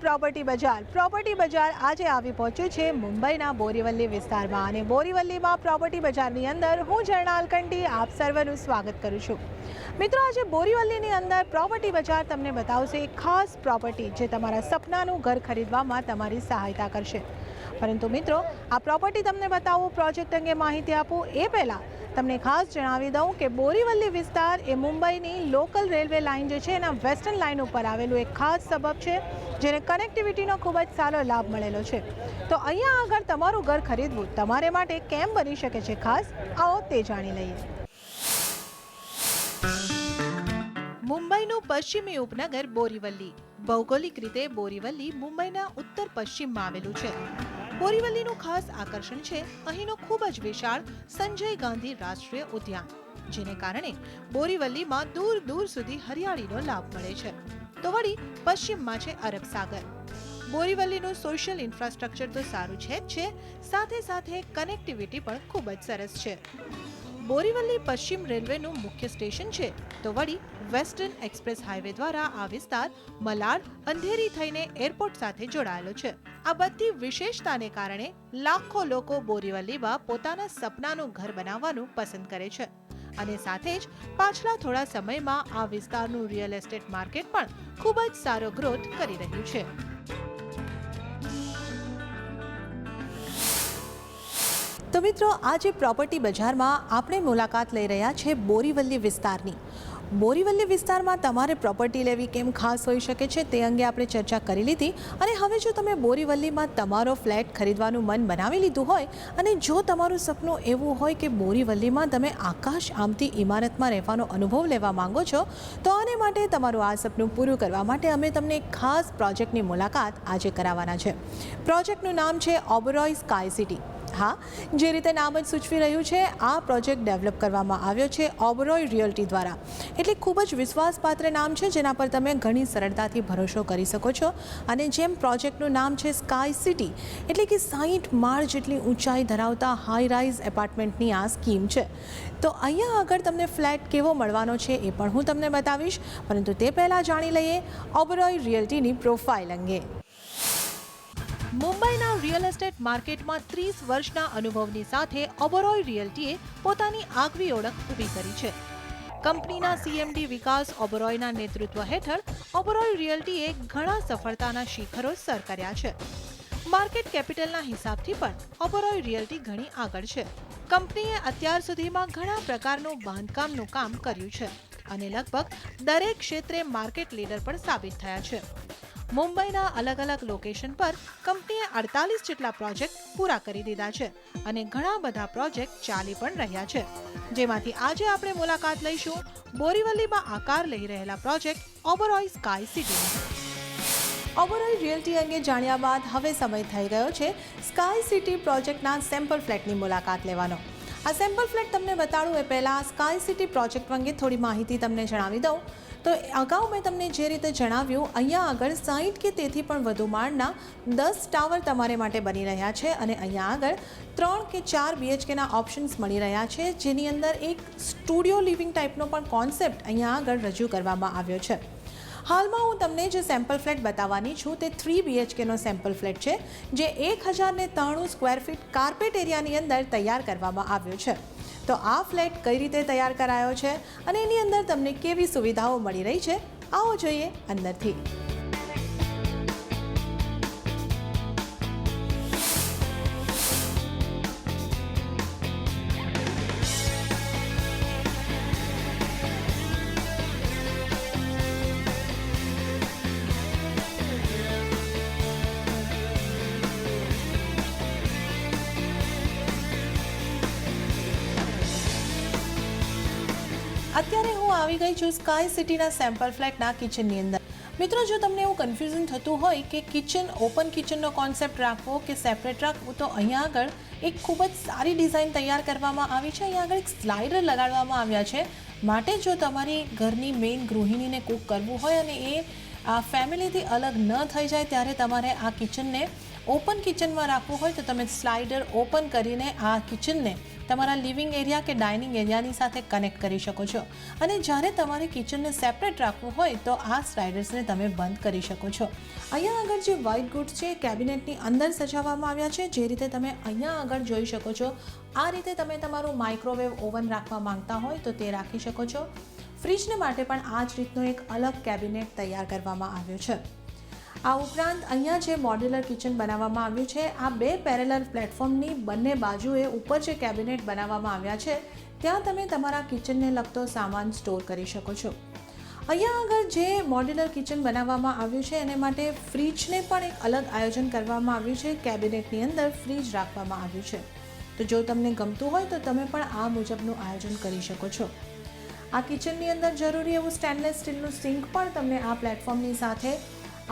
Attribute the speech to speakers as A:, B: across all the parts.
A: Property બજાર આજે આવી પહોંચ્યું છે મુંબઈના બોરીવલી વિસ્તારમાં અને બોરીવલીમાં પ્રોપર્ટી બજારની અંદર હું ઝરણા અલકંટી આપ સર્વનું સ્વાગત કરું છું. મિત્રો, આજે બોરીવલીની અંદર પ્રોપર્ટી બજાર તમને બતાવશે એક ખાસ પ્રોપર્ટી જે તમારા સપનાનું ઘર ખરીદવામાં તમારી સહાયતા કરશે. પરંતુ મિત્રો, આ પ્રોપર્ટી તમને બતાવું, પ્રોજેક્ટ અંગે માહિતી આપું એ પહેલાં તમને ખાસ જણાવી દઉં કે બોરીવલી વિસ્તાર એ મુંબઈની લોકલ રેલવે લાઇન જે છે એના વેસ્ટર્ન લાઇન ઉપર આવેલું એક ખાસ સબબ છે જેને કનેક્ટિવિટીનો ખૂબ જ સારો લાભ મળેલો છે. તો અહીંયા આગળ તમારું ઘર ખરીદવું તમારે માટે કેમ બની શકે છે ખાસ, આવો તે જાણી લઈએ. મુંબઈનું પશ્ચિમી ઉપનગર બોરીવલી. ભૌગોલિક રીતે બોરીવલી મુંબઈના ઉત્તર પશ્ચિમમાં આવેલું છે. બોરીવલીનું ખાસ આકર્ષણ છે અહીંનો ખૂબ જ વિશાળ સંજય ગાંધી રાષ્ટ્રીય ઉદ્યાન, જેને કારણે બોરીવલીમાં દૂર દૂર સુધી હરિયાળીનો લાભ મળે છે. તો વળી પશ્ચિમમાં છે અરબ સાગર. બોરીવલીનું સોશિયલ ઇન્ફ્રાસ્ટ્રક્ચર તો સારું છે જ છે, સાથે સાથે કનેક્ટિવિટી પણ ખૂબ જ સરસ છે. બોરીવલી પશ્ચિમ રેલવેનું મુખ્ય સ્ટેશન છે, તો વળી વેસ્ટર્ન એક્સપ્રેસ હાઈવે દ્વારા આ વિસ્તાર મલાડ, અંધેરી થઈને એરપોર્ટ સાથે જોડાયેલો છે. આ બધી વિશેષતાને કારણે લાખો લોકો બોરીવલીમાં પોતાના સપનાનું ઘર બનાવવાનું પસંદ કરે છે અને સાથે જ પાછલા થોડા સમયમાં આ વિસ્તારનું રિયલ એસ્ટેટ માર્કેટ પણ ખૂબ જ સારો ગ્રોથ કરી રહ્યું છે. તો મિત્રો, આજે પ્રોપર્ટી બજારમાં આપણે મુલાકાત લઈ રહ્યા છે બોરીવલી વિસ્તારની. બોરીવલી વિસ્તારમાં તમારે પ્રોપર્ટી લેવી કેમ ખાસ હોઈ શકે છે તે અંગે આપણે ચર્ચા કરી લીધી. અને હવે જો તમે બોરીવલીમાં તમારો ફ્લેટ ખરીદવાનું મન બનાવી લીધું હોય અને જો તમારું સપનું એવું હોય કે બોરીવલીમાં તમે આકાશ આમતી ઇમારતમાં રહેવાનો અનુભવ લેવા માંગો છો, તો આને માટે તમારું આ સપનું પૂરું કરવા માટે અમે તમને એક ખાસ પ્રોજેક્ટની મુલાકાત આજે કરાવવાના છે. પ્રોજેક્ટનું નામ છે ઓબરોય સ્કાય સિટી. હા, જે રીતે નામ જ સૂચવી રહ્યું છે, આ પ્રોજેક્ટ ડેવલપ કરવામાં આવ્યો છે ઓબરોય રિયલ્ટી દ્વારા. એટલે ખૂબ જ વિશ્વાસપાત્ર નામ છે જેના પર તમે ઘણી સરળતાથી ભરોસો કરી શકો છો. અને જેમ પ્રોજેક્ટનું નામ છે સ્કાય સિટી, એટલે કે 60 માળ જેટલી ઊંચાઈ ધરાવતા હાઈ રાઇઝ એપાર્ટમેન્ટની આ સ્કીમ છે. તો અહીંયા આગળ તમને ફ્લેટ કેવો મળવાનો છે એ પણ હું તમને બતાવીશ, પરંતુ તે પહેલાં જાણી લઈએ ઓબરોય રિયલ્ટીની પ્રોફાઇલ અંગે. મુંબઈના રિયલ એસ્ટેટ માર્કેટમાં 30 વર્ષના અનુભવની સાથે ઓબરોય રિયલ્ટીએ પોતાની આગવી ઓળખ ઊભી કરી છે. કંપનીના CMD વિકાસ ઓબરોયના નેતૃત્વ હેઠળ ઓબરોય રિયલ્ટીએ ઘણા સફળતાના શિખરો સર કર્યા છે. માર્કેટ કેપિટલના હિસાબથી પણ ઓબરોય રિયલ્ટી ઘણી આગળ છે. કંપનીએ અત્યાર સુધીમાં ઘણા પ્રકારનું બાંધકામનું કામ કર્યું છે અને લગભગ દરેક ક્ષેત્રે માર્કેટ લીડર પણ સાબિત થયા છે. મુંબઈના અલગ અલગ લોકેશન પર કંપનીએ 48 જેટલા પ્રોજેક્ટ પૂરા કરી દીધા છે અને ઘણા બધા પ્રોજેક્ટ ચાલી પણ રહ્યા છે, જેમાંથી આજે આપણે મુલાકાત લઈશું બોરીવલીમાં આકાર લઈ રહેલા પ્રોજેક્ટ ઓબરોય સ્કાય સિટીની. ઓબરોય રિયલ્ટી અંગે જાણ્યા બાદ હવે સમય થઈ ગયો છે સ્કાય સિટી પ્રોજેક્ટના સેમ્પલ ફ્લેટની મુલાકાત લેવાનો. આ સેમ્પલ ફ્લેટ તમને બતાડું એ પહેલાં સ્કાય સિટી પ્રોજેક્ટ અંગે થોડી માહિતી તમને જણાવી દઉં. તો અગાઉ મેં તમને જે રીતે જણાવ્યું, અહીંયા આગળ 60 કે તેથી પણ વધુ માળના 10 ટાવર તમારે માટે બની રહ્યા છે અને અહીંયા આગળ 3 કે 4 BHKના ઓપ્શન્સ મળી રહ્યા છે, જેની અંદર એક સ્ટુડિયો લિવિંગ ટાઈપનો પણ કોન્સેપ્ટ અહીંયા આગળ રજૂ કરવામાં આવ્યો છે. હાલમાં હું તમને જે સેમ્પલ ફ્લેટ બતાવવાની છું તે 3 BHKનો સેમ્પલ ફ્લેટ છે, જે 1093 સ્ક્વેર ફીટ કાર્પેટ એરિયાની અંદર તૈયાર કરવામાં આવ્યો છે. તો આ ફ્લેટ કઈ રીતે તૈયાર કરાયો છે અને એની અંદર તમને કેવી સુવિધાઓ મળી રહી છે, આવો જોઈએ અંદરથી. અત્યારે હું આવી ગઈ છું સ્કાય સિટીના સેમ્પલ ફ્લેટના કિચનની અંદર. મિત્રો, જો તમને એવું કન્ફ્યુઝન થતું હોય કે કિચન ઓપન કિચનનો કોન્સેપ્ટ રાખવો કે સેપરેટ રાખવું, તો અહીંયા આગળ એક ખૂબ જ સારી ડિઝાઇન તૈયાર કરવામાં આવી છે. અહીંયા આગળ એક સ્લાઇડર લગાડવામાં આવ્યા છે, માટે જો તમારી ઘરની મેઇન ગૃહિણીને કૂક કરવું હોય અને એ ફેમિલીથી અલગ ન થઈ જાય ત્યારે તમારે આ કિચનને ઓપન કિચનમાં રાખવું હોય તો તમે સ્લાઇડર ઓપન કરીને આ કિચનને તમારા લિવિંગ એરિયા કે ડાઇનિંગ એરિયાની સાથે કનેક્ટ કરી શકો છો. અને જ્યારે તમારે કિચનને સેપરેટ રાખવું હોય તો આ સ્લાઇડર્સને તમે બંધ કરી શકો છો. અહીંયા આગળ જે વ્હાઇટ ગુડ્સ છે કેબિનેટની અંદર સજાવવામાં આવ્યા છે. જે રીતે તમે અહીંયા આગળ જોઈ શકો છો, આ રીતે તમે તમારું માઇક્રોવેવ ઓવન રાખવા માંગતા હોય તો તે રાખી શકો છો. ફ્રીજને માટે પણ આ જ રીતનો એક અલગ કેબિનેટ તૈયાર કરવામાં આવ્યો છે. આ ઉપરાંત અહીંયા જે મોડ્યુલર કિચન બનાવવામાં આવ્યું છે, આ 2 પેરેલલ પ્લેટફોર્મની બંને બાજુએ ઉપર જે કેબિનેટ બનાવવામાં આવ્યા છે ત્યાં તમે તમારા કિચનને લગતો સામાન સ્ટોર કરી શકો છો. અહીંયા આગળ જે મોડ્યુલર કિચન બનાવવામાં આવ્યું છે એને માટે ફ્રીજને પણ એક અલગ આયોજન કરવામાં આવ્યું છે. કેબિનેટની અંદર ફ્રીજ રાખવામાં આવ્યું છે. તો જો તમને ગમતું હોય તો તમે પણ આ મુજબનું આયોજન કરી શકો છો. આ કિચનની અંદર જરૂરી એવું સ્ટેનલેસ સ્ટીલનું સિંક પણ તમને આ પ્લેટફોર્મની સાથે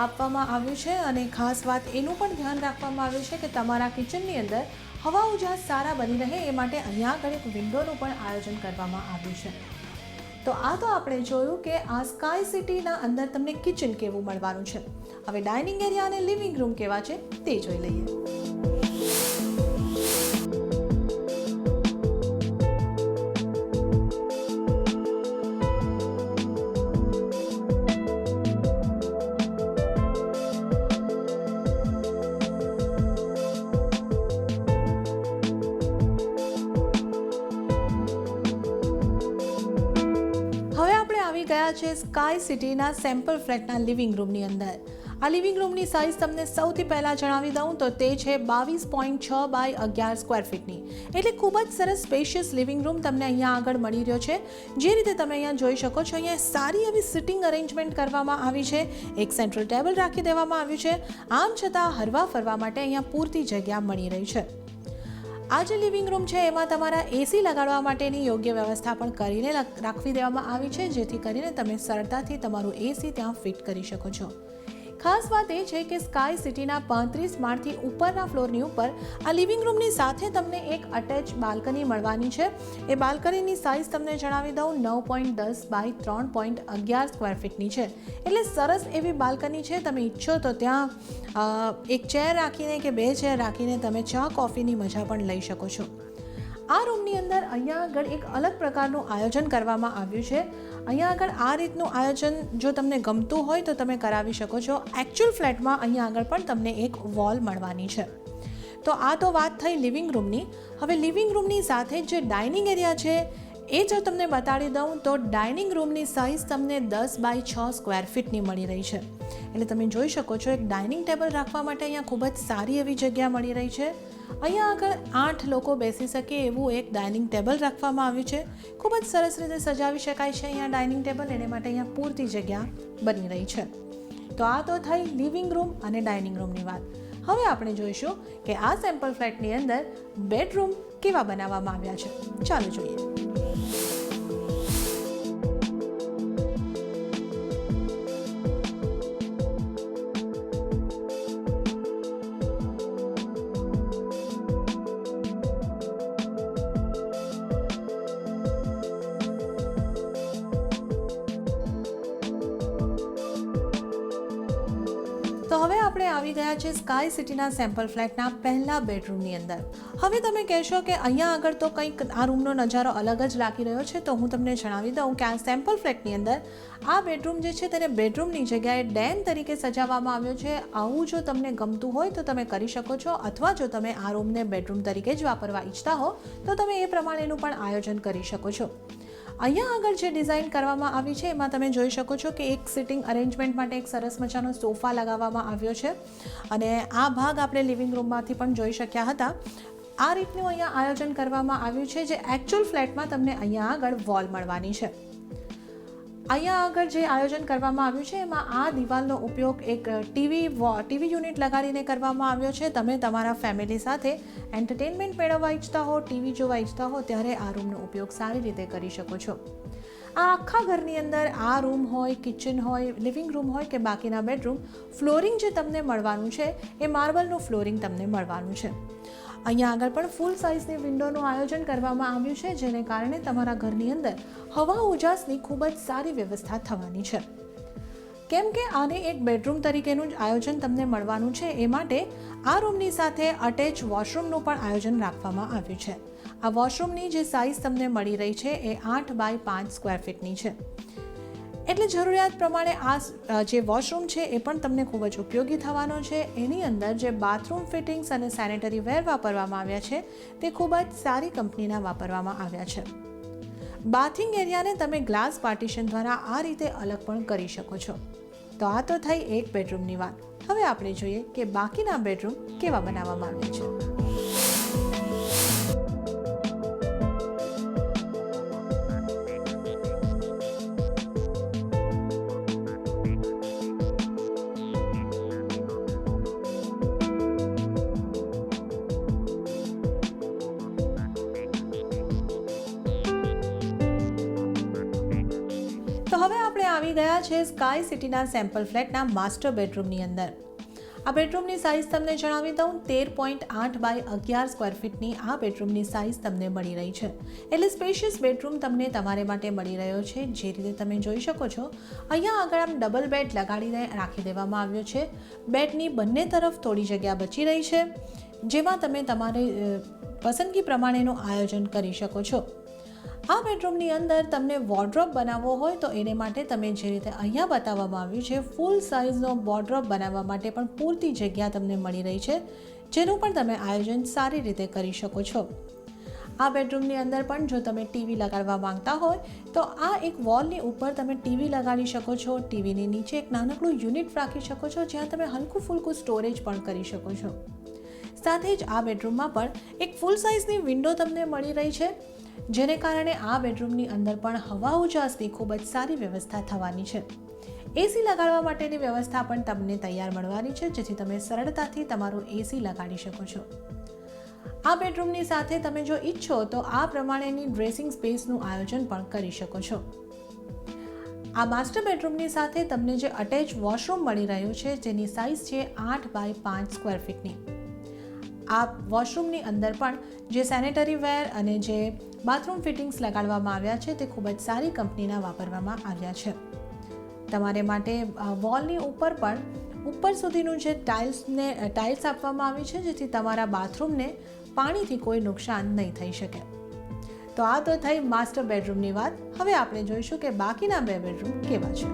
A: આપવામાં આવ્યું છે. અને ખાસ વાત એનું પણ ધ્યાન રાખવામાં આવ્યું છે કે તમારા કિચનની અંદર હવા ઉજાસ સારા બની રહે એ માટે અહીંયા આગળ એક વિન્ડોનું પણ આયોજન કરવામાં આવ્યું છે. તો આ તો આપણે જોયું કે આ સ્કાય સિટીના અંદર તમને કિચન કેવું મળવાનું છે. હવે ડાઇનિંગ એરિયા અને લિવિંગ રૂમ કેવા છે તે જોઈ લઈએ. ગયા છે સ્કાય સિટીના સેમ્પલ ફ્લેટના લિવિંગ રૂમની અંદર. આ લિવિંગ રૂમની સાઇઝ તમને સૌથી પહેલાં જણાવી દઉં તો તે છે 22.6 બાય 11 સ્ક્વેર ફીટની. એટલે ખૂબ જ સરસ સ્પેશિયસ લિવિંગ રૂમ તમને અહીંયા આગળ મળી રહ્યો છે. જે રીતે તમે અહીંયા જોઈ શકો છો, અહીંયા સારી એવી સિટિંગ અરેન્જમેન્ટ કરવામાં આવી છે. એક સેન્ટ્રલ ટેબલ રાખી દેવામાં આવ્યું છે. આમ છતાં હરવા ફરવા માટે અહીંયા પૂરતી જગ્યા મળી રહી છે. આ જે લિવિંગ રૂમ છે એમાં તમારા એસી લગાડવા માટેની યોગ્ય વ્યવસ્થા પણ કરીને રાખવી દેવામાં આવી છે, જેથી કરીને તમે સરળતાથી તમારું એસી ત્યાં ફિટ કરી શકો છો. ખાસ વાત એ છે કે સ્કાય સિટીના 35 માળથી ઉપરના ફ્લોરની ઉપર આ લિવિંગ રૂમની સાથે તમને એક અટેચ બાલ્કની મળવાની છે. એ બાલ્કનીની સાઇઝ તમને જણાવી દઉં 9.10 બાય 3.11 સ્ક્વેર ફીટની છે. એટલે સરસ એવી બાલ્કની છે. તમે ઈચ્છો તો ત્યાં એક ચેર રાખીને કે 2 ચેર રાખીને તમે ચા કોફીની મજા પણ લઈ શકો છો. આ રૂમની અંદર અહીંયા આગળ એક અલગ પ્રકારનું આયોજન કરવામાં આવ્યું છે. અહીંયા આગળ આ રીતનું આયોજન જો તમને ગમતું હોય તો તમે કરાવી શકો છો. એકચ્યુઅલ ફ્લેટમાં અહીંયા આગળ પણ તમને એક વોલ મળવાની છે. તો આ તો વાત થઈ લિવિંગ રૂમની. હવે લિવિંગ રૂમની સાથે જે ડાઇનિંગ એરિયા છે એ જો તમને બતાડી દઉં તો ડાઇનિંગ રૂમની સાઇઝ તમને 10 બાય 6 સ્ક્વેર ફીટની મળી રહી છે. એટલે તમે જોઈ શકો છો એક ડાઇનિંગ ટેબલ રાખવા માટે અહીંયા ખૂબ જ સારી એવી જગ્યા મળી રહી છે. અહીંયા આગળ 8 લોકો બેસી શકે એવું એક ડાઇનિંગ ટેબલ રાખવામાં આવ્યું છે. ખૂબ જ સરસ રીતે સજાવી શકાય છે અહીંયા ડાઇનિંગ ટેબલ. એને માટે અહીંયા પૂરતી જગ્યા બની રહી છે. તો આ તો થઈ લિવિંગ રૂમ અને ડાઇનિંગ રૂમની વાત. હવે આપણે જોઈશું કે આ સેમ્પલ ફ્લેટની અંદર બેડરૂમ કેવા બનાવવામાં આવ્યા છે. ચાલો જોઈએ. તો હવે આપણે આવી ગયા છે સ્કાય સિટીના સેમ્પલ ફ્લેટના પહેલા બેડરૂમની અંદર. હવે તમે કહેશો કે અહીંયા આગળ તો કંઈક આ રૂમનો નજારો અલગ જ લાગી રહ્યો છે. તો હું તમને જણાવી દઉં કે આ સેમ્પલ ફ્લેટની અંદર આ બેડરૂમ જે છે તેને બેડરૂમની જગ્યાએ ડેન તરીકે સજાવવામાં આવ્યો છે. આવું જો તમને ગમતું હોય તો તમે કરી શકો છો, અથવા જો તમે આ રૂમને બેડરૂમ તરીકે જ વાપરવા ઈચ્છતા હો તો તમે એ પ્રમાણેનું પણ આયોજન કરી શકો છો. અહીંયા આગળ જે ડિઝાઇન કરવામાં આવી છે એમાં તમે જોઈ શકો છો કે એક સિટિંગ અરેન્જમેન્ટ માટે એક સરસ મજાનો સોફા લગાવવામાં આવ્યો છે. અને આ ભાગ આપણે લિવિંગ રૂમમાંથી પણ જોઈ શક્યા હતા. આ રીતનું અહીંયા આયોજન કરવામાં આવ્યું છે, જે એકચ્યુઅલ ફ્લેટમાં તમને અહીંયા આગળ વોલ મળવાની છે. અહીંયા આગળ જે આયોજન કરવામાં આવ્યું છે એમાં આ દિવાલનો ઉપયોગ એક ટીવી યુનિટ લગાડીને કરવામાં આવ્યો છે. તમે તમારા ફેમિલી સાથે એન્ટરટેનમેન્ટ મેળવવા ઈચ્છતા હો, ટીવી જોવા ઈચ્છતા હો ત્યારે આ રૂમનો ઉપયોગ સારી રીતે કરી શકો છો. આ આખા ઘરની અંદર આ રૂમ હોય, કિચન હોય, લિવિંગ રૂમ હોય કે બાકીના બેડરૂમ, ફ્લોરિંગ જે તમને મળવાનું છે એ માર્બલનું ફ્લોરિંગ તમને મળવાનું છે. અહીંયા આગળ પણ ફૂલ સાઇઝની વિન્ડોનું આયોજન કરવામાં આવ્યું છે, જેને કારણે તમારા ઘરની અંદર હવા ઉજાસની ખૂબ જ સારી વ્યવસ્થા થવાની છે. કેમ કે આને એક બેડરૂમ તરીકેનું જ આયોજન તમને મળવાનું છે, એ માટે આ રૂમની સાથે અટેચ વોશરૂમનું પણ આયોજન રાખવામાં આવ્યું છે. આ વોશરૂમની જે સાઇઝ તમને મળી રહી છે એ 8 બાય 5 સ્ક્વેર ફીટની છે. એટલે જરૂરિયાત પ્રમાણે આ જે વોશરૂમ છે એ પણ તમને ખૂબ જ ઉપયોગી થવાનો છે. એની અંદર જે બાથરૂમ ફિટિંગ્સ અને સેનેટરી વેર વાપરવામાં આવ્યા છે તે ખૂબ જ સારી કંપનીના વાપરવામાં આવ્યા છે. બાથિંગ એરિયાને તમે ગ્લાસ પાર્ટીશન દ્વારા આ રીતે અલગ પણ કરી શકો છો. તો આ તો થઈ એક બેડરૂમની વાત. હવે આપણે જોઈએ કે બાકીના બેડરૂમ કેવા બનાવવામાં આવ્યા છે. તો હવે આપણે આવી ગયા છે સ્કાય સિટીના સેમ્પલ ફ્લેટના માસ્ટર બેડરૂમની અંદર. આ બેડરૂમની સાઇઝ તમને જણાવી દઉં, 13.8 બાય 11 સ્ક્વેર ફીટની આ બેડરૂમની સાઇઝ તમને મળી રહી છે. એટલે સ્પેશિયસ બેડરૂમ તમને તમારે માટે મળી રહ્યો છે. જે રીતે તમે જોઈ શકો છો, અહીંયા આગળ આમ ડબલ બેડ લગાડીને રાખી દેવામાં આવ્યો છે. બેડની બંને તરફ થોડી જગ્યા બચી રહી છે, જેમાં તમે તમારી પસંદગી પ્રમાણેનું આયોજન કરી શકો છો. આ બેડરૂમની અંદર તમને વોર્ડરોબ બનાવવો હોય તો એને માટે તમે જે રીતે અહીંયા બતાવવામાં આવ્યું છે, ફૂલ સાઇઝનો વોર્ડરોબ બનાવવા માટે પણ પૂરતી જગ્યા તમને મળી રહી છે, જેનું પણ તમે આયોજન સારી રીતે કરી શકો છો. આ બેડરૂમની અંદર પણ જો તમે ટીવી લગાડવા માંગતા હોય તો આ એક વોલની ઉપર તમે ટીવી લગાડી શકો છો. ટીવીની નીચે એક નાનકડું યુનિટ રાખી શકો છો, જ્યાં તમે હલકું ફૂલકું સ્ટોરેજ પણ કરી શકો છો. સાથે જ આ બેડરૂમમાં પણ એક ફૂલ સાઇઝની વિન્ડો તમને મળી રહી છે, જેને કારણે આ બેડરૂમની અંદર પણ હવા ઉજાસની ખૂબ જ સારી વ્યવસ્થા થવાની છે. એસી લગાડવા માટેની વ્યવસ્થા પણ તમને તૈયાર મળવાની છે, જેથી તમે સરળતાથી તમારું એસી લગાડી શકો છો. આ બેડરૂમની સાથે તમે જો ઈચ્છો તો આ પ્રમાણેની ડ્રેસિંગ સ્પેસનું આયોજન પણ કરી શકો છો. આ માસ્ટર બેડરૂમની સાથે તમને જે અટેચ વોશરૂમ મળી રહ્યું છે, જેની સાઇઝ છે 8 બાય 5 સ્ક્વેર ફીટની. આ વોશરૂમની અંદર પણ જે સેનેટરી વેર અને જે બાથરૂમ ફિટિંગ્સ લગાડવામાં આવ્યા છે તે ખૂબ જ સારી કંપનીના વાપરવામાં આવ્યા છે. તમારે માટે વોલની ઉપર પણ ઉપર સુધીનું જે ટાઇલ્સ આપવામાં આવી છે, જેથી તમારા બાથરૂમને પાણીથી કોઈ નુકસાન નહીં થઈ શકે. તો આ તો થઈ માસ્ટર બેડરૂમની વાત. હવે આપણે જોઈશું કે બાકીના બે બેડરૂમ કેવા છે.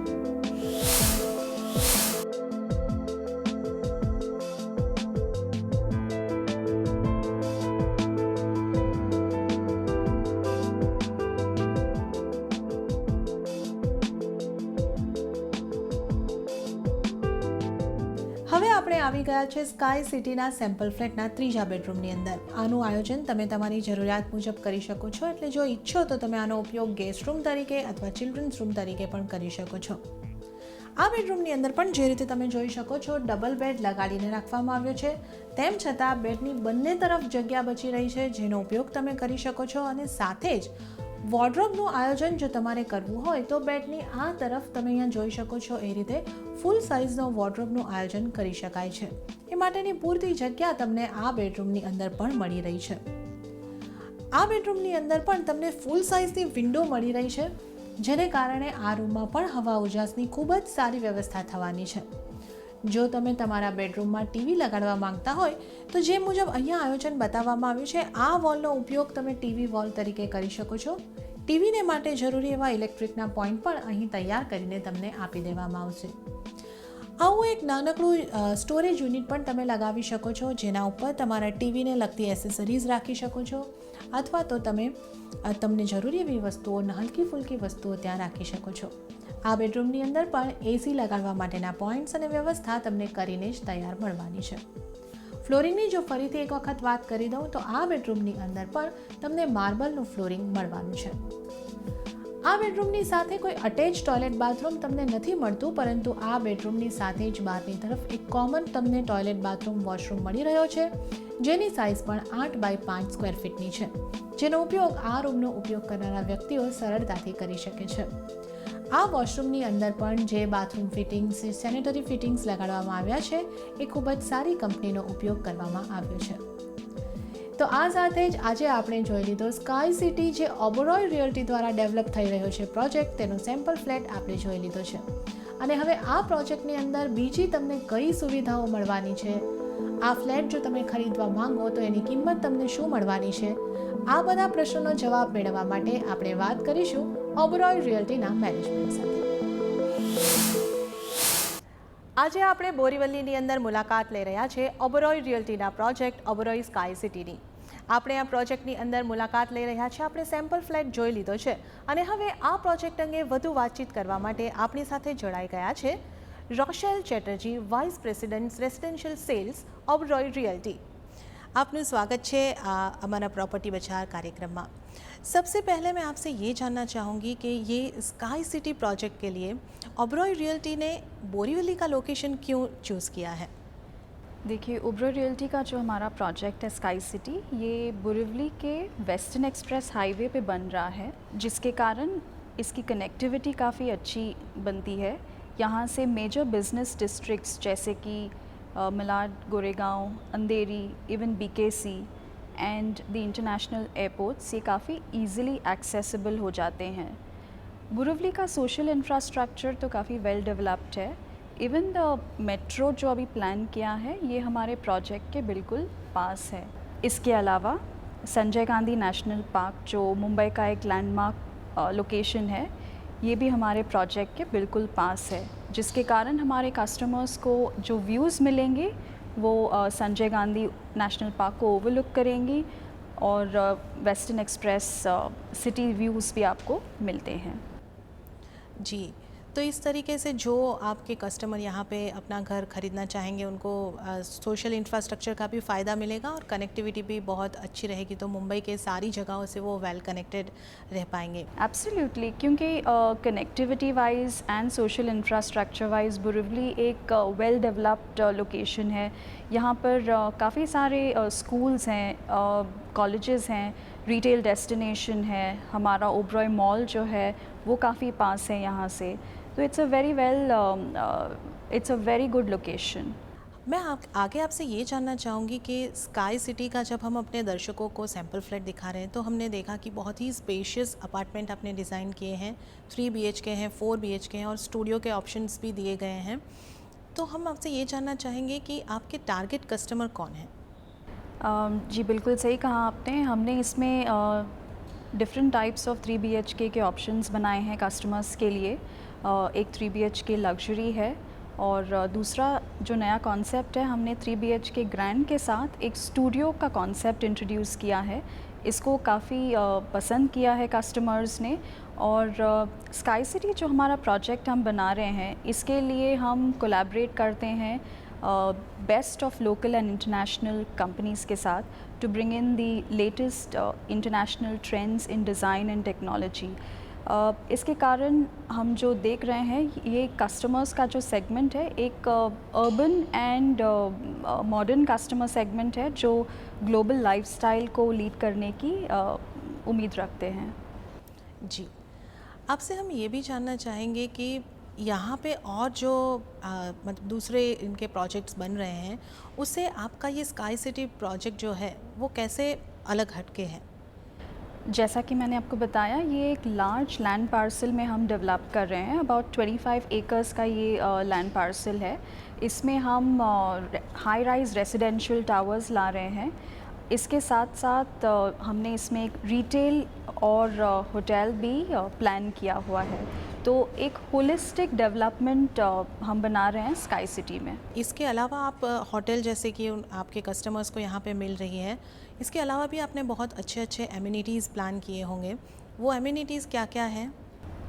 A: હવે આપણે આવી ગયા છે સ્કાય સિટીના સેમ્પલ ફ્લેટના ત્રીજા બેડરૂમની અંદર. આનું આયોજન તમે તમારી જરૂરિયાત મુજબ કરી શકો છો. એટલે જો ઈચ્છો તો તમે આનો ઉપયોગ ગેસ્ટ રૂમ તરીકે અથવા ચિલ્ડ્રન્સ રૂમ તરીકે પણ કરી શકો છો. આ બેડરૂમની અંદર પણ જે રીતે તમે જોઈ શકો છો, ડબલ બેડ લગાડીને રાખવામાં આવ્યો છે. તેમ છતાં બેડની બંને તરફ જગ્યા બચી રહી છે, જેનો ઉપયોગ તમે કરી શકો છો. અને સાથે જ વોર્ડરોબનું આયોજન જો તમારે કરવું હોય તો બેડની આ તરફ તમે અહીંયા જોઈ શકો છો એ રીતે ફૂલ સાઇઝનો વોર્ડરોબનું આયોજન કરી શકાય છે. એ માટેની પૂરતી જગ્યા તમને આ બેડરૂમની અંદર પણ મળી રહી છે. આ બેડરૂમની અંદર પણ તમને ફૂલ સાઇઝની વિન્ડો મળી રહી છે, જેને કારણે આ રૂમમાં પણ હવા ઉજાસની ખૂબ જ સારી વ્યવસ્થા થવાની છે. જો તમે તમારા બેડરૂમમાં ટીવી લગાડવા માંગતા હોય તો જે મુજબ અહીંયા આયોજન બતાવવામાં આવ્યું છે, આ વોલનો ઉપયોગ તમે ટીવી વોલ તરીકે કરી શકો છો. ટીવીને માટે જરૂરી એવા ઇલેક્ટ્રિકના પોઈન્ટ પણ અહીં તૈયાર કરીને તમને આપી દેવામાં આવશે. આવું એક નાનકડું સ્ટોરેજ યુનિટ પણ તમે લગાવી શકો છો, જેના ઉપર તમારા ટીવીને લગતી એસેસરીઝ રાખી શકો છો, અથવા તો તમને જરૂરી એવી વસ્તુઓ, હલકી ફૂલકી વસ્તુઓ ત્યાં રાખી શકો છો. આ બેડરૂમની અંદર પણ એસી લગાડવા માટેના પોઈન્ટ્સ અને વ્યવસ્થા તમને કરીને જ તૈયાર મળવાની છે. ફ્લોરિંગની જો ફરીથી એક વખત વાત કરી દઉં તો આ બેડરૂમની અંદર પણ તમને માર્બલનું ફ્લોરિંગ મળવાનું છે. આ બેડરૂમની સાથે કોઈ અટેચ ટોયલેટ બાથરૂમ તમને નથી મળતું, પરંતુ આ બેડરૂમની સાથે જ બહારની તરફ એક કોમન તમને ટોયલેટ બાથરૂમ વોશરૂમ મળી રહ્યો છે, જેની સાઇઝ પણ 8 બાય 5 સ્ક્વેર ફીટની છે, જેનો ઉપયોગ આ રૂમનો ઉપયોગ કરનારા વ્યક્તિઓ સરળતાથી કરી શકે છે. આ વોશરૂમની અંદર પણ જે બાથરૂમ ફિટિંગ્સ, સેનેટરી ફિટિંગ્સ લગાડવામાં આવ્યા છે એ ખૂબ જ સારી કંપનીનો ઉપયોગ કરવામાં આવ્યો છે. તો આ સાથે જ આજે આપણે જોઈ લીધો સ્કાય સિટી જે ઓબેરોય રિયલ્ટી દ્વારા ડેવલપ થઈ રહ્યો છે પ્રોજેક્ટ, તેનો સેમ્પલ ફ્લેટ આપણે જોઈ લીધો છે. અને હવે આ પ્રોજેક્ટની અંદર બીજી તમને કઈ સુવિધાઓ મળવાની છે, આ ફ્લેટ જો તમે ખરીદવા માંગો તો એની કિંમત તમને શું મળવાની છે, આ બધા પ્રશ્નોનો જવાબ મેળવવા માટે આપણે વાત કરીશું ઓબરોય રિયલ્ટીના મેનેજમેન્ટ સાથે. આજે આપણે બોરીવલીની અંદર મુલાકાત લઈ રહ્યા છે ઓબરોય રિયલ્ટીના પ્રોજેક્ટ ઓબરોય સ્કાય સિટીની. આપણે આ પ્રોજેક્ટની અંદર મુલાકાત લઈ રહ્યા છીએ, આપણે સેમ્પલ ફ્લેટ જોઈ લીધો છે અને હવે આ પ્રોજેક્ટ અંગે વધુ વાતચીત કરવા માટે આપણી સાથે જોડાઈ ગયા છે Rochelle Chatterjee, vice president residential sales Oberoi realty. आपનું સ્વાગત છે हमारा प्रॉपर्टी बाजार कार्यक्रम में. सबसे पहले मैं आपसे ये जानना चाहूँगी कि ये स्काई सिटी प्रोजेक्ट के लिए ओबरॉय रियल्टी ने बोरीवली का लोकेशन क्यों चूज़ किया है?
B: देखिए, ओबरॉय रियल्टी का जो हमारा प्रोजेक्ट है स्काई सिटी, ये बोरीवली के वेस्टर्न एक्सप्रेस हाईवे पे बन रहा है, जिसके कारण इसकी कनेक्टिविटी काफ़ी अच्छी बनती है. यहाँ से मेजर बिजनेस डिस्ट्रिक्ट्स जैसे कि Malad, Goregaon, Andheri, even BKC and the international airports ये काफ़ी ईज़िली एक्सेसिबल हो जाते हैं. बोरीवली का सोशल इंफ्रास्ट्रक्चर तो काफ़ी वेल डेवलप्ड है. इवन द मेट्रो जो अभी प्लान किया है ये हमारे प्रोजेक्ट के बिल्कुल पास है. इसके अलावा संजय गांधी नेशनल पार्क जो मुंबई का एक लैंडमार्क लोकेशन है, ये भी हमारे प्रोजेक्ट के बिल्कुल पास है, जिसके कारण हमारे कस्टमर्स को जो व्यूज़ मिलेंगे वो संजय गांधी नेशनल पार्क को ओवरलुक करेंगी और वेस्टर्न एक्सप्रेस सिटी व्यूज़ भी आपको मिलते हैं.
A: जी, तो इस तरीके से जो आपके कस्टमर यहाँ पे अपना घर ख़रीदना चाहेंगे उनको सोशल इंफ्रास्ट्रक्चर का भी फ़ायदा मिलेगा और कनेक्टिविटी भी बहुत अच्छी रहेगी, तो मुंबई के सारी जगहों से वो वेल कनेक्टेड रह पाएंगे.
B: एब्सोल्युटली, क्योंकि connectivity wise and social infrastructure wise Borivali एक वेल डेवलप्ड लोकेशन है. यहाँ पर काफ़ी सारे स्कूल्स हैं, कॉलेजेस हैं, रिटेल डेस्टिनेशन है, हमारा ओबरॉय मॉल जो है वो काफ़ी पास है यहाँ से. तो it's a very good location.
A: मैं आगे आपसे ये जानना चाहूँगी कि स्काई सिटी का जब हम अपने दर्शकों को सैम्पल फ्लैट दिखा रहे हैं तो हमने देखा कि बहुत ही स्पेशियस अपार्टमेंट आपने डिज़ाइन किए हैं. 3 BHK हैं, 4 BHK हैं और स्टूडियो के ऑप्शंस भी दिए गए हैं. तो हम आपसे ये जानना चाहेंगे कि आपके टारगेट कस्टमर कौन हैं?
B: जी बिल्कुल सही कहा आपने. हमने इसमें डिफरेंट टाइप्स ऑफ 3 BHK के ऑप्शंस बनाए हैं कस्टमर्स के लिए. एक 3 BHK लग्जरी है और दूसरा जो नया कॉन्सेप्ट है, हमने 3 BHK ग्रैंड के साथ एक स्टूडियो का कॉन्सेप्ट इंट्रोड्यूस किया है. इसको काफ़ी पसंद किया है कस्टमर्स ने. और स्काई सिटी जो हमारा प्रोजेक्ट हम बना रहे हैं, इसके लिए हम कोलैबोरेट करते हैं best of local and international companies के साथ to bring in the latest international trends in design and technology. इसके कारण हम जो देख रहे हैं, ये कस्टमर्स का जो सेगमेंट है एक urban and modern customer segment है जो ग्लोबल लाइफस्टाइल को लीड करने की उम्मीद रखते हैं.
A: जी, आपसे हम ये भी जानना चाहेंगे कि यहाँ पे और जो मतलब दूसरे इनके प्रोजेक्ट्स बन रहे हैं, उससे आपका ये स्काई सिटी प्रोजेक्ट जो है वो कैसे अलग हटके है?
B: जैसा कि मैंने आपको बताया, ये एक लार्ज लैंड पार्सल में हम डेवलप कर रहे हैं. अबाउट 25 एकर्स का ये लैंड पार्सल है. इसमें हम हाई राइज रेसिडेंशियल टावर्स ला रहे हैं. इसके साथ साथ हमने इसमें एक रिटेल और होटल भी प्लान किया हुआ है. तो एक होलिस्टिक डेवलपमेंट हम बना रहे हैं स्काई सिटी में.
A: इसके अलावा आप होटल जैसे कि आपके कस्टमर्स को यहाँ पे मिल रही है, इसके अलावा भी आपने बहुत अच्छे अच्छे एमिनिटीज़ प्लान किए होंगे. वो एमिनिटीज़ क्या क्या हैं?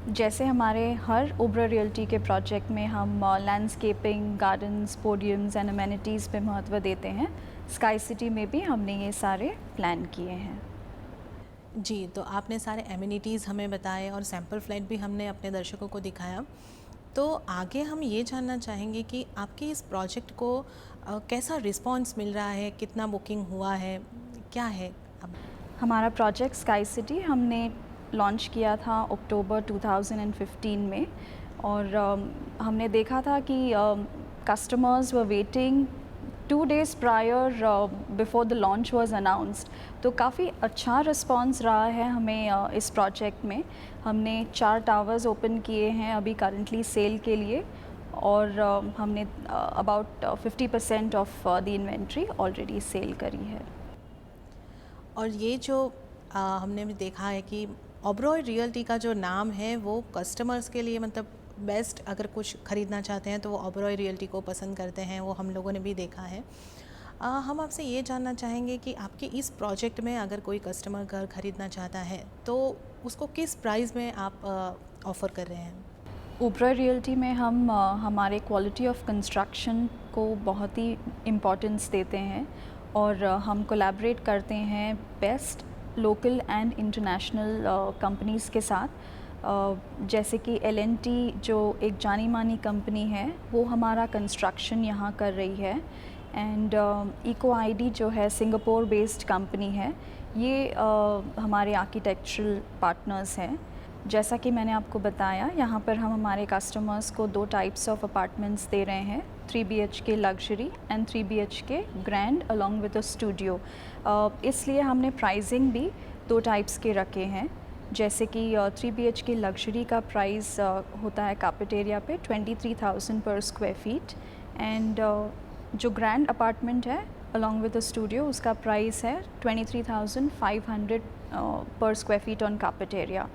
B: जैसे हमारे हर ओबरॉय रियल्टी के प्रोजेक्ट में हम landscaping, gardens, podiums and amenities पे महत्व देते हैं. स्काई सिटी में भी हमने ये सारे प्लान किए हैं.
A: जी, तो आपने सारे एमिनिटीज़ हमें बताए और सैम्पल फ्लैट भी हमने अपने दर्शकों को दिखाया. तो आगे हम ये जानना चाहेंगे कि आपके इस प्रोजेक्ट को कैसा रिस्पांस मिल रहा है, कितना बुकिंग हुआ है, क्या है अब?
B: हमारा प्रोजेक्ट स्काई सिटी हमने लॉन्च किया था अक्टूबर 2015 में और हमने देखा था कि customers were waiting 2 days prior before the launch was announced. तो काफ़ी अच्छा रिस्पांस रहा है हमें इस प्रोजेक्ट में. हमने 4 टावर्स ओपन किए हैं अभी करंटली सेल के लिए और हमने about 50% of the inventory already sale करी है।
A: और ये जो हमने भी देखा है कि ओबरॉय रियल्टी का जो नाम है वो कस्टमर्स के लिए मतलब बेस्ट, अगर कुछ ख़रीदना चाहते हैं तो वो ओबरॉय रियल्टी को पसंद करते हैं, वो हम लोगों ने भी देखा है। हम आपसे ये जानना चाहेंगे कि आपके इस प्रोजेक्ट में अगर कोई कस्टमर घर ख़रीदना चाहता है तो उसको किस प्राइस में आप ऑफ़र कर रहे हैं?
B: ओबरॉय रियल्टी में हम हमारे क्वालिटी ऑफ कंस्ट्रक्शन को बहुत ही इम्पोर्टेंस देते हैं और हम कोलैबोरेट करते हैं best local and international companies के साथ। जैसे कि L&T जो एक जानी मानी कंपनी है वो हमारा कंस्ट्रक्शन यहाँ कर रही है, एंड EcoID जो है सिंगापुर बेस्ड कंपनी है, ये हमारे आर्किटेक्चरल पार्टनर्स हैं। जैसा कि मैंने आपको बताया, यहाँ पर हम हमारे कस्टमर्स को 2 टाइप्स ऑफ अपार्टमेंट्स दे रहे हैं, 3 BHK luxury and 3 BHK grand along with a studio. इसलिए हमने प्राइसिंग भी 2 टाइप्स के रखे हैं। जैसे कि 3 BHK लग्जरी का प्राइस होता है कार्पेट एरिया पे 23,000 पर स्क्वायर फीट, एंड जो ग्रैंड अपार्टमेंट है अलॉन्ग विद द स्टूडियो उसका प्राइस है 23,500 पर square feet on carpet area.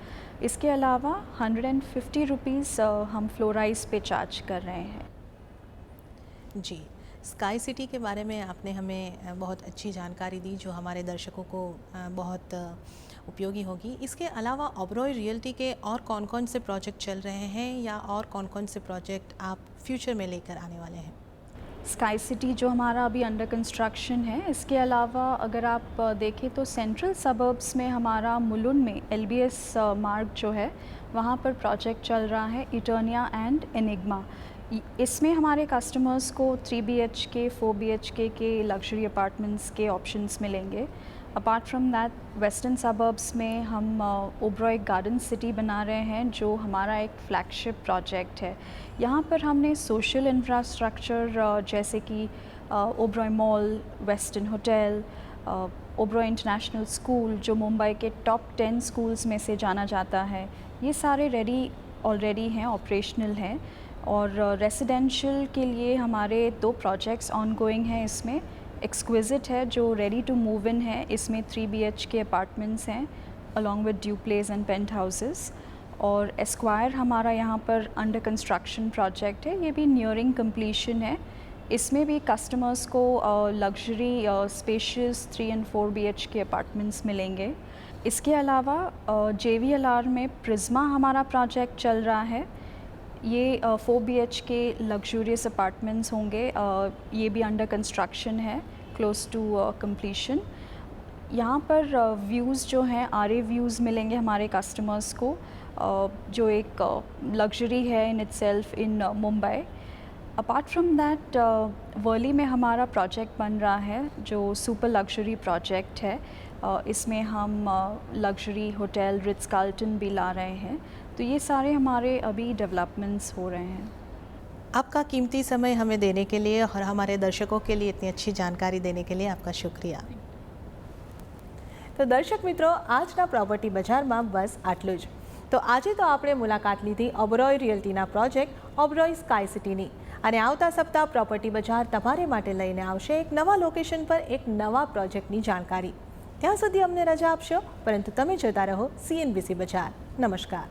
B: इसके अलावा 150 रुपीज़ हम फ्लोराइज पे चार्ज कर रहे हैं।
A: जी, स्काई सिटी के बारे में आपने हमें बहुत अच्छी जानकारी दी जो हमारे दर्शकों को बहुत उपयोगी होगी। इसके अलावा ओबरॉय रियल्टी के और कौन कौन से प्रोजेक्ट चल रहे हैं या और कौन कौन से प्रोजेक्ट आप फ्यूचर में लेकर आने वाले हैं?
B: स्काई सिटी जो हमारा अभी अंडर कंस्ट्रक्शन है, इसके अलावा अगर आप देखें तो सेंट्रल सबर्ब्स में हमारा मुलुंड में LBS मार्ग जो है वहाँ पर प्रोजेक्ट चल रहा है इटर्निया एंड एनिग्मा। इसमें हमारे कस्टमर्स को 3 BHK 4 BHK के लग्जरी अपार्टमेंट्स के ऑप्शंस मिलेंगे। Apart from that western suburbs में हम ओबरॉय गार्डन सिटी बना रहे हैं जो हमारा एक फ्लैगशिप प्रोजेक्ट है। यहाँ पर हमने सोशल इंफ्रास्ट्रक्चर जैसे कि Oberoi mall, western hotel, Oberoi international school जो मुंबई के टॉप 10 स्कूल्स में से जाना जाता है, ये सारे ऑलरेडी हैं, ऑपरेशनल हैं। और रेसिडेंशियल के लिए हमारे 2 प्रोजेक्ट्स ऑनगोइंग हैं। इसमें एक्सक्विजिट है जो रेडी टू मूव इन है, इसमें 3 BHK अपार्टमेंट्स हैं along with duplexes and penthouses. और एस्क्वायर हमारा यहाँ पर अंडर कंस्ट्रक्शन प्रोजेक्ट है, ये भी नियरिंग कंप्लीशन है। इसमें भी कस्टमर्स को luxury spacious 3 and 4 BHK apartments मिलेंगे। इसके अलावा JVLR में प्रिज्मा हमारा प्रोजेक्ट चल रहा है, ये 4 BHK लग्जूरियस अपार्टमेंट्स होंगे, ये भी अंडर कंस्ट्रक्शन है, क्लोज टू कंप्लीशन। यहाँ पर व्यूज़ जो हैं RA व्यूज़ मिलेंगे हमारे कस्टमर्स को, जो एक लग्जरी है in itself in Mumbai. Apart from that Worli में हमारा प्रोजेक्ट बन रहा है जो सुपर लग्जरी प्रोजेक्ट है। इसमें हम लग्जरी होटल रिट्स कार्ल्टन भी ला रहे हैं। तो ये सारे हमारे अभी डेवलपमेंट्स हो रहे हैं।
A: आपका कीमती समय हमें देने के लिए और हमारे दर्शकों के लिए इतनी अच्छी जानकारी देने के लिए आपका शुक्रिया। तो दर्शक मित्रों, આજના પ્રોપર્ટી બજારમાં બસ આટલું જ। તો આજે તો આપણે મુલાકાત લીધી ઓબરોય રિયલ્ટીના પ્રોજેક્ટ ઓબરોય સ્કાય સિટીની, અને આવતા સપ્તાહ પ્રોપર્ટી બજાર તમારે માટે લઈને આવશે એક નવા લોકેશન પર એક નવા પ્રોજેક્ટની જાણકારી। ત્યાં સુધી અમને રજા આપશો, પરંતુ તમે જોતા રહો CNBC બજાર। નમસ્કાર।